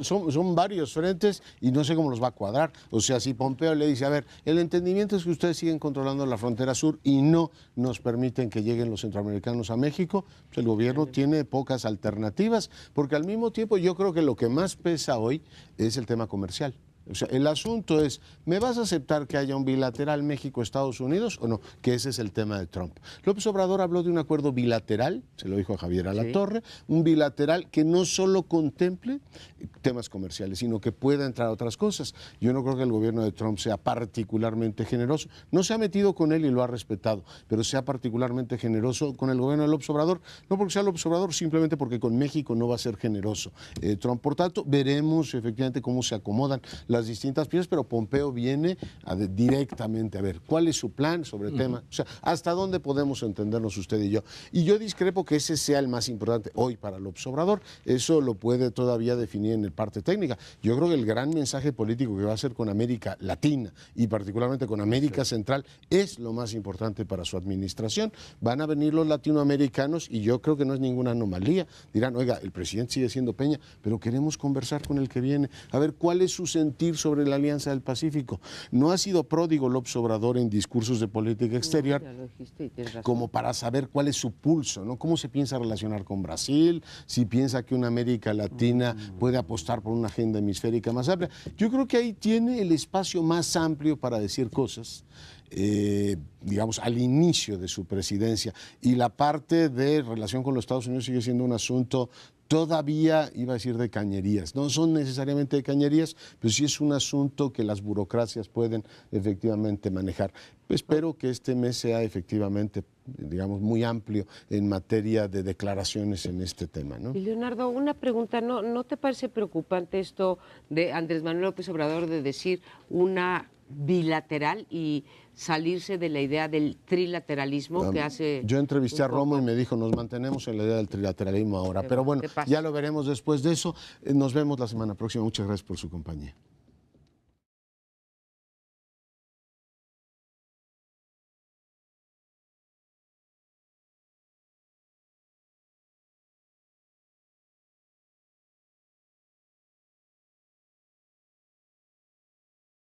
Son varios frentes y no sé cómo los va a cuadrar. O sea, si Pompeo le dice, a ver, el entendimiento es que ustedes siguen controlando la frontera sur y no nos permiten que lleguen los centroamericanos a México, pues el gobierno tiene pocas alternativas, porque al mismo tiempo yo creo que lo que más pesa hoy es el tema comercial. O sea, el asunto es, ¿me vas a aceptar que haya un bilateral México-Estados Unidos o no? Que ese es el tema de Trump. López Obrador habló de un acuerdo bilateral, se lo dijo a Javier Alatorre, un bilateral que no solo contemple temas comerciales, sino que pueda entrar a otras cosas. Yo no creo que el gobierno de Trump sea particularmente generoso. No se ha metido con él y lo ha respetado, pero sea particularmente generoso con el gobierno de López Obrador, no porque sea López Obrador, simplemente porque con México no va a ser generoso Trump. Por tanto, veremos efectivamente cómo se acomodan las distintas piezas, pero Pompeo viene directamente a ver cuál es su plan sobre el tema, o sea, hasta dónde podemos entendernos usted y yo. Y yo discrepo que ese sea el más importante hoy para López Obrador, eso lo puede todavía definir en el parte técnica. Yo creo que el gran mensaje político que va a hacer con América Latina y particularmente con América Central es lo más importante para su administración. Van a venir los latinoamericanos y yo creo que no es ninguna anomalía. Dirán, oiga, el presidente sigue siendo Peña, pero queremos conversar con el que viene, a ver cuál es su sentir sobre la Alianza del Pacífico. No ha sido pródigo López Obrador en discursos de política exterior como para saber cuál es su pulso, ¿no? Cómo se piensa relacionar con Brasil, si piensa que una América Latina puede apostar por una agenda hemisférica más amplia. Yo creo que ahí tiene el espacio más amplio para decir cosas. Digamos, al inicio de su presidencia. Y la parte de relación con los Estados Unidos sigue siendo un asunto todavía, iba a decir, de cañerías. No son necesariamente de cañerías, pero sí es un asunto que las burocracias pueden efectivamente manejar. Espero que este mes sea efectivamente, digamos, muy amplio en materia de declaraciones en este tema, ¿no? Y Leonardo, una pregunta, ¿no te parece preocupante esto de Andrés Manuel López Obrador de decir una bilateral y salirse de la idea del trilateralismo que hace... Yo entrevisté a Romo y me dijo, nos mantenemos en la idea del trilateralismo ahora, pero bueno, ya lo veremos después de eso. Nos vemos la semana próxima. Muchas gracias por su compañía.